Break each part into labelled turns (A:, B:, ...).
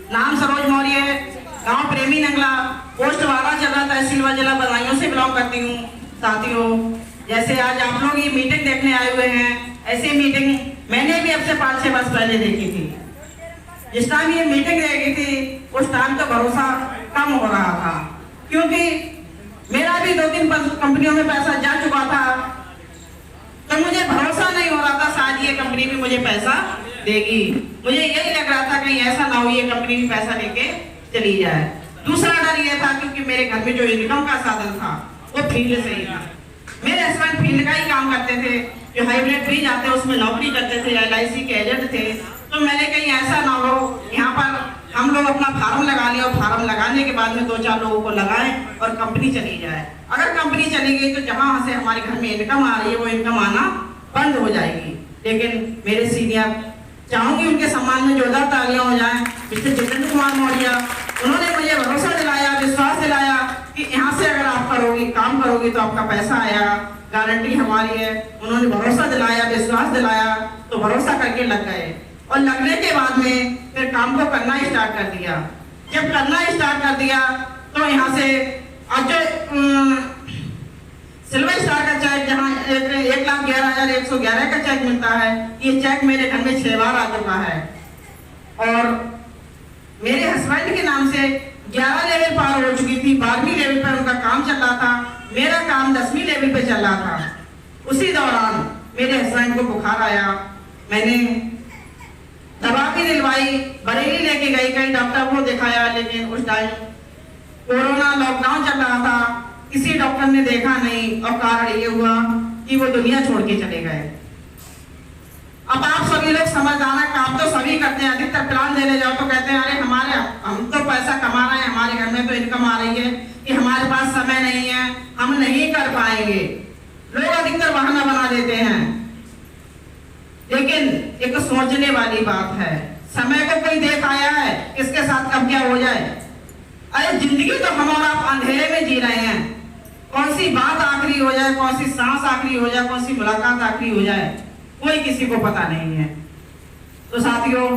A: नाम सरोज मौर्य, गांव प्रेमी नंगला, पोस्ट वाला चल रहा, तहसील व जिला बदायूं से बिलोंग करती हूँ। साथियों, जैसे आज आप लोग ये मीटिंग देखने आए हुए हैं, ऐसी मीटिंग मैंने भी अब से 5-6 वर्ष पहले देखी थी। जिस टाइम ये मीटिंग देखी थी उस टाइम तो भरोसा कम हो रहा था, क्योंकि मेरा भी 2-3 कंपनियों में पैसा जा चुका था, तो मुझे भरोसा नहीं हो रहा था शायद ये कंपनी भी मुझे पैसा देगी। मुझे यही लग रहा था कहीं ऐसा ना हो ये कंपनी भी पैसा लेके चली जाए। दूसरा डर ये था क्योंकि मेरे घर में जो इनकम का साधन था वो फील्ड से ही था। मेरे हस्बैंड फील्ड का ही काम करते थे, जो हाइब्रिड फ्रीज आते उसमें नौकरी करते थे, LIC के एजेंट थे। तो मैंने कहीं ऐसा ना हो यहाँ पर हम लोग अपना फार्म लगा लिया और फार्म लगाने के बाद में 2-4 लोगों को लगाएं और कंपनी चली जाए। अगर कंपनी चली गई तो जहाँ से हमारे घर में इनकम आ रही है वो इनकम आना बंद हो जाएगी। लेकिन मेरे सीनियर, चाहूंगी उनके सम्मान में जोरदार तालियां हो जाएं, मिस्टर जितेंद्र कुमार मौर्य, उन्होंने मुझे भरोसा दिलाया, विश्वास दिलाया कि यहाँ से अगर आप करोगी, काम करोगी तो आपका पैसा आएगा, गारंटी हमारी है। उन्होंने भरोसा दिलाया, विश्वास दिलाया, तो भरोसा करके लग गए और लगने के बाद में फिर काम को करना स्टार्ट कर दिया। जब करना स्टार्ट कर दिया तो यहाँ से आज सिल्वर स्टार का चेक जहाँ 1,11,111 का चेक मिलता है, ये चेक मेरे घर में 6 बार आ चुका है। और मेरे हस्बैंड के नाम से 11 लेवल पार हो चुकी थी, 12वीं लेवल पर उनका काम चल रहा था, मेरा काम 10वीं लेवल पे चल रहा था। उसी दौरान मेरे हस्बैंड को बुखार आया, मैंने दवा भी दिलवाई, बरेली लेके गई, कई डॉक्टर को दिखाया, लेकिन उस टाइम कोरोना लॉकडाउन चल रहा था, किसी डॉक्टर ने देखा नहीं और कारण ये हुआ कि वो दुनिया छोड़ के चले गए। अब आप सभी लोग समझदार हैं, काम तो सभी करते हैं, अधिकतर प्लान देने जाओ तो कहते हैं अरे हम तो पैसा कमा रहे हैं, हमारे घर में तो इनकम आ रही है कि हमारे पास समय नहीं है, हम नहीं कर पाएंगे। लोग अधिकतर बहाना बना देते हैं, लेकिन एक सोचने वाली बात है, समय को कोई देख आया है किसके साथ कब क्या हो जाए। अरे जिंदगी तो हम और आप अंधेरे में जी रहे हैं, कौन सी बात आखिरी हो जाए, कौन सी सांस आखिरी हो जाए, कौन सी मुलाकात आखिरी हो जाए, कोई किसी को पता नहीं है। तो साथियों,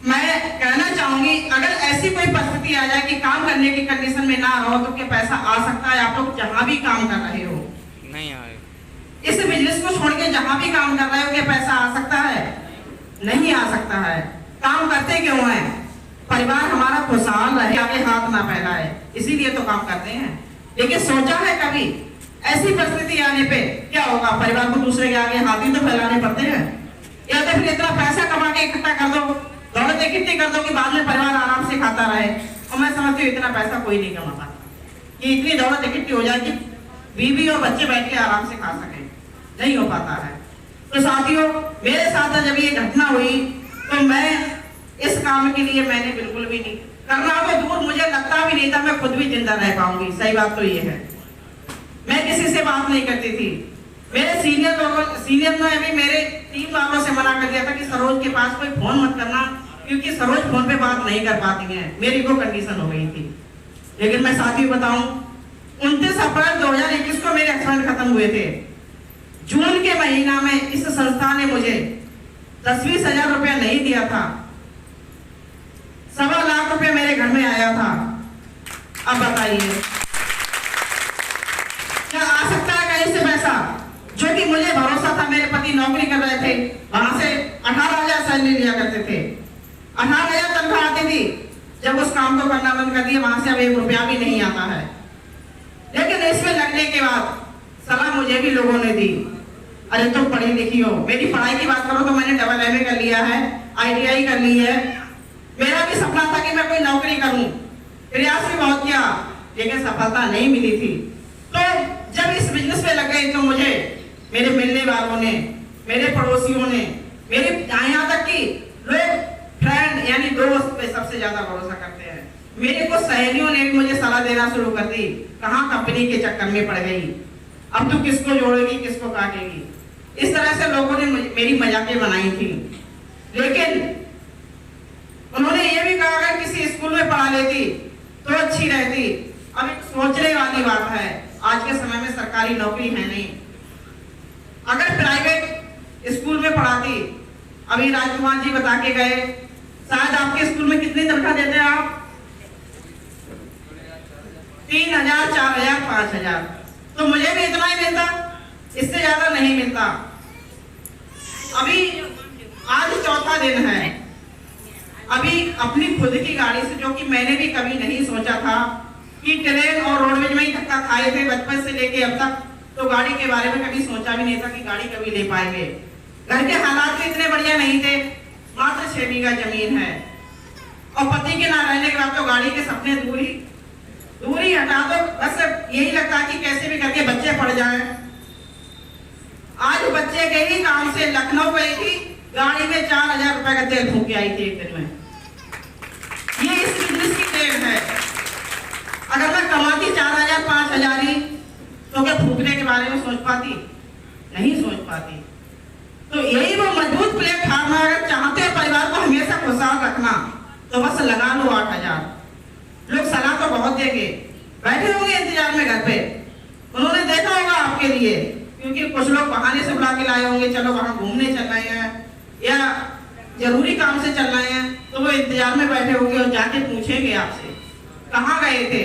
A: मैं कहना चाहूंगी अगर ऐसी कोई परिस्थिति आ जाए कि काम करने की कंडीशन में ना रहो तो क्या पैसा आ सकता है। आप लोग जहां भी काम कर रहे हो,
B: नहीं आए,
A: इस बिजनेस को छोड़ के जहां भी काम कर रहे हो, क्या पैसा आ सकता है? नहीं आ सकता है। काम करते क्यों हैं? परिवार हमारा खुशहाल रहे, आगे हाथ ना फैलाए, इसीलिए तो काम करते हैं। लेकिन सोचा है कभी ऐसी परिस्थिति आने पे क्या होगा? परिवार को दूसरे के आगे हाथ ही तो फैलाने पड़ते हैं, या तो फिर इतना पैसा कमा के इकट्ठा कर दो, दौलत इकट्ठी कर दो कि बाद में परिवार आराम से खाता रहे। और मैं समझती हूँ इतना पैसा कोई नहीं कमाता कि इतनी दौलत इकट्ठी हो जाए कि बीवी और बच्चे बैठ के आराम से खा सके, नहीं हो पाता है। तो साथियों, मेरे साथ जब ये घटना हुई तो मैं इस काम के लिए मैंने बिल्कुल भी नहीं करना तो दूर, मुझे लगता भी नहीं था मैं खुद भी जिंदा रह पाऊंगी। सही बात तो ये है, मैं किसी से बात नहीं करती थी। मेरे सीनियर ने भी मेरे 3 बारों से मना कर दिया था कि सरोज के पास कोई फोन मत करना, क्योंकि सरोज फोन पे बात नहीं कर पाती है, मेरी वो कंडीशन हो गई थी। लेकिन मैं साथी बताऊं, 29 अप्रैल 2021 को मेरे हस्बैंड खत्म हुए थे। जून के महीना में इस संस्था ने मुझे 10-20 हजार रुपया नहीं दिया था, 1.25 लाख रुपए मेरे घर में आया था। अब बताइए क्या आ सकता है कहीं से पैसा? जो कि मुझे भरोसा था, मेरे पति नौकरी कर रहे थे, वहां से 18,000 सैलरी लिया करते थे, 18,000 तनख्वाह आती थी। जब उस काम को करना बंद कर दिया, वहां से अब 1 रुपया भी नहीं आता है। लेकिन इसमें लगने के बाद सलाह मुझे भी लोगों ने दी, अरे तुम पढ़ी लिखी हो। मेरी पढ़ाई की बात करो तो मैंने MA कर लिया है, ITI कर ली है। मेरा भी सपना था कि मैं कोई नौकरी करूं, प्रयास भी बहुत किया, लेकिन सफलता नहीं मिली थी। तो जब इस बिजनेस में लग गई तो मुझे मेरे मिलने वालों ने, मेरे पड़ोसियों ने, मेरे यहाँ तक कि लोग फ्रेंड यानी दोस्त पे सबसे ज्यादा भरोसा करते हैं। मेरे को सहेलियों ने भी मुझे सलाह देना शुरू कर दी, कहाँ कंपनी के चक्कर में पड़ गई, अब तू किसको जोड़ेगी, किसको काटेगी। इस तरह से लोगों ने मेरी मजाकें बनाई थी। लेकिन उन्होंने ये भी कहा अगर किसी स्कूल में पढ़ा लेती तो अच्छी रहती। अब एक सोचने वाली बात है, आज के समय में सरकारी नौकरी है नहीं, अगर प्राइवेट स्कूल में पढ़ाती अभी राजकुमार जी बता के गए, शायद आपके स्कूल में कितनी तनख्वाह देते हैं आप? 3,000, 4,000, 5,000। तो मुझे भी इतना ही मिलता, इससे ज्यादा नहीं मिलता। अभी आज चौथा दिन है, अभी अपनी खुद की गाड़ी से, जो कि मैंने भी कभी नहीं सोचा था कि ट्रेन और रोडवेज में ही धक्का खाए थे बचपन से लेके अब तक, तो गाड़ी के बारे में कभी सोचा भी नहीं था कि गाड़ी कभी ले पाएंगे। घर के हालात भी इतने बढ़िया नहीं थे, मात्र 6 बीघा जमीन है और पति के ना रहने के बाद तो गाड़ी के सपने दूर ही हटा दो। बस यही लगता है कि कैसे भी करके बच्चे पढ़ जाएं। आज बच्चे के ही काम से लखनऊ गई थी, गाड़ी में 4,000 रुपए का तेल फूंक के आई थी एक दिन में। ये इस बिजनेस की देन है। अगर मैं कमाती 4,000, 5,000 ही, तो क्या फूकने के बारे में सोच पाती? नहीं सोच पाती। तो यही वो मजबूत प्लेटफॉर्म है। अगर चाहते हो परिवार को हमेशा खुशहाल रखना, तो बस लगा लो 8,000। लोग सलाह तो बहुत देंगे, बैठे होंगे इंतजार में घर पे, उन्होंने देखा होगा आपके लिए, क्योंकि कुछ लोग बहाने से बुला के लाए होंगे, चलो वहां घूमने चल रहे हैं या जरूरी काम से चल रहे हैं, तो वो इंतजार में बैठे होंगे और जाके पूछेंगे आपसे कहाँ गए थे।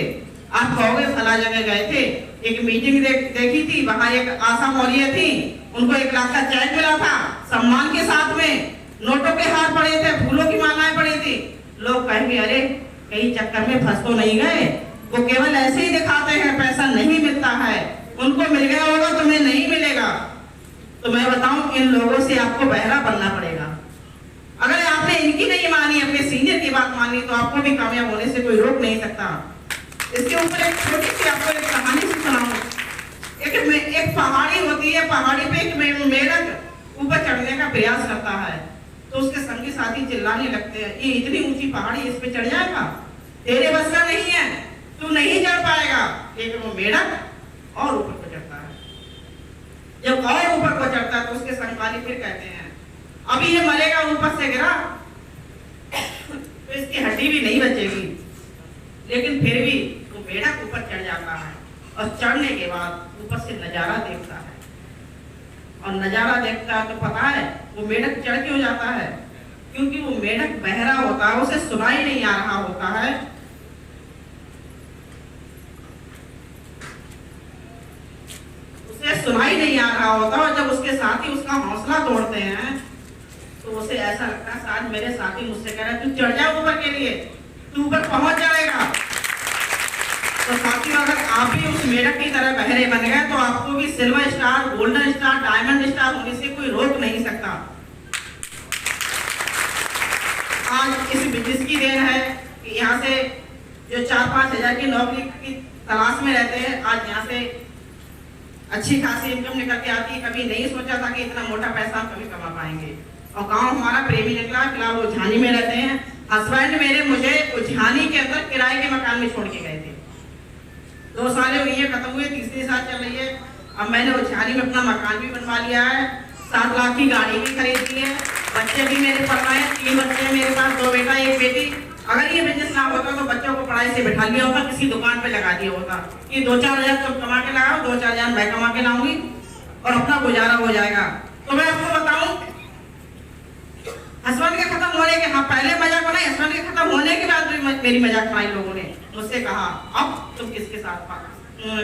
A: आप कहोगे फला जगह गए थे, एक मीटिंग देखी थी, वहां एक आशा मौर्य थी, उनको 1 लाख का चेक मिला था, सम्मान के साथ में नोटों के हार पड़े थे, फूलों की मालाएं पड़ी थी। लोग कहेंगे अरे कहीं चक्कर में फंस तो नहीं गए, वो केवल ऐसे ही दिखाते हैं, पैसा नहीं मिलता है, उनको मिल गया होगा, तुम्हें नहीं मिलेगा। तो मैं बताऊं, इन लोगों से आपको बहरा बनना पड़ेगा। अगर आपने इनकी नहीं मानी, अपने सीनियर की बात मानी, तो आपको भी कामयाब होने से कोई रोक नहीं सकता। इसके ऊपर एक छोटी सी आपको एक कहानी से सुनाऊं। एक पहाड़ी होती है, पहाड़ी पे एक मेढक ऊपर चढ़ने का प्रयास करता है, तो उसके संगी साथी चिल्लाने लगते हैं, ये इतनी ऊंची पहाड़ी, इस पे चढ़ जाएगा, तेरे बस का नहीं है, तू नहीं चढ़ पाएगा। लेकिन वो मेढक और ऊपर को चढ़ता है। जब और ऊपर को चढ़ता है तो उसके संग वाले फिर कहते हैं अभी ये मरेगा, ऊपर से गिरा तो इसकी हड्डी भी नहीं बचेगी। लेकिन फिर भी वो मेढक ऊपर चढ़ जाता है और चढ़ने के बाद ऊपर से नजारा देखता है, और नजारा देखता है तो पता है वो मेढक चढ़ क्यों जाता है? क्योंकि वो मेढक बहरा होता है, उसे सुनाई नहीं आ रहा होता है। उसे सुनाई नहीं आ रहा होता, और जब उसके साथी उसका हौसला तोड़ते हैं तो उसे ऐसा लगता है शायद मेरे साथी मुझसे कह रहे हैं तू चढ़ जा ऊपर के लिए, तू ऊपर पहुंच जाएगा। तो साथियों, अगर आप भी उस मेढक की तरह बहरे बन गए तो आपको भी silver star, golden star, diamond star होने से कोई रोक नहीं सकता। आज इस बिजनेस की देन है कि यहाँ से जो 4-5 हजार की नौकरी की तलाश में रहते हैं, आज यहाँ से अच्छी खासी इनकम निकल के आती है। कभी नहीं सोचा था कि इतना मोटा पैसा हम कभी कमा पाएंगे। और गांव हमारा प्रेमी निकला, फिलहाल वो झानी में रहते हैं। हस्बैंड मेरे मुझे झानी के अंदर किराए के मकान में छोड़ के गए थे। 2 साल हुई है, खत्म हुए, तीसरी साल चल रही है। अब मैंने वो झानी में अपना मकान भी बनवा लिया है, 7 लाख की गाड़ी भी खरीद ली है, बच्चे भी मेरे पढ़ रहे हैं, 3 बच्चे मेरे पास, 2 बेटा 1 बेटी। अगर ये बिजनेस ना होता तो बच्चों को पढ़ाई से बैठा लिया होता, किसी दुकान पे लगा दिया होता कि 2-4 हजार तुम कमा के लगाओ, 2-4 हजार मैं कमा के लाऊंगी और अपना गुजारा हो जाएगा। तो मैं आपको बताऊं, हस्बैंड के खत्म होने के, हाँ पहले मजाक बनाई, हस्बैंड के खत्म होने के बाद मेरी मजाक बनाई लोगों ने। मुझसे कहा अब तुम किसके साथ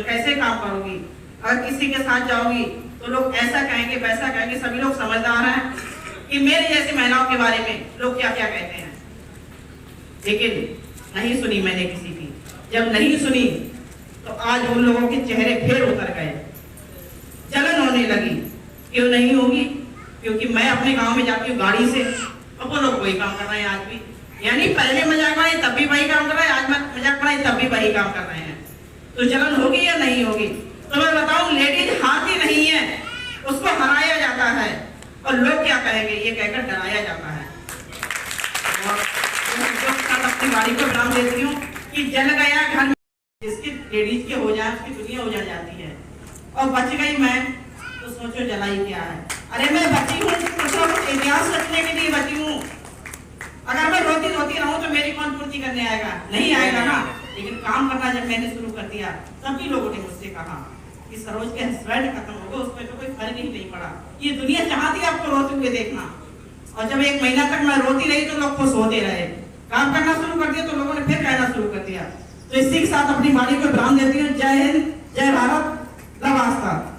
A: कैसे काम करोगी, अगर किसी के साथ जाओगी तो लोग ऐसा कहेंगे वैसा कहेंगे। सभी लोग समझदार हैं कि मेरी जैसी महिलाओं के बारे में लोग क्या क्या कहते हैं, लेकिन नहीं सुनी मैंने किसी की। जब नहीं सुनी तो आज उन लोगों के चेहरे फिर उतर गए, जलन होने लगी। क्यों नहीं होगी? क्योंकि मैं अपने गांव में जाती हूँ गाड़ी से, और वो लोग वही काम कर रहे हैं आज भी। यानी पहले मजाक बनाई तब भी वही काम कर रहे हैं, आज मजाक बनाई तब भी वही काम कर रहे हैं। तो जलन होगी या नहीं होगी? तो मैं बताऊं, लेडीज हारती नहीं है, उसको हराया जाता है। और लोग क्या कहेंगे ये कहकर डराया जाता है। और अपनी गाड़ी को विराम देती हूँ कि जल गया घर में, जिसकी लेडीज के हो जाए उसकी दुनिया उजड़ जाती है। और बच गई मैं, तो सोचो जलाई क्या है। अरे मैं बची हूँ कुछ इतिहास रचने के लिए बची हूँ। अगर मैं रोती रोती रहूं तो मेरी कौन पूर्ति करने आएगा? नहीं आएगा ना। लेकिन काम करना जब मैंने शुरू कर दिया, तभी लोगों ने मुझसे कहा कि सरोज के हस्बैंड खत्म हो गए, उसमें तो कोई फर्क ही नहीं पड़ा। ये दुनिया चाहती है आपको रोते हुए देखना, और जब 1 महीना तक मैं रोती रही तो लोग खुश होते रहे। काम करना शुरू कर दिया तो लोगों ने फिर कहना शुरू कर दिया। तो इसी के साथ अपनी वाणी को विराम देती हूँ। जय हिंद, जय भारत, नमस्कार।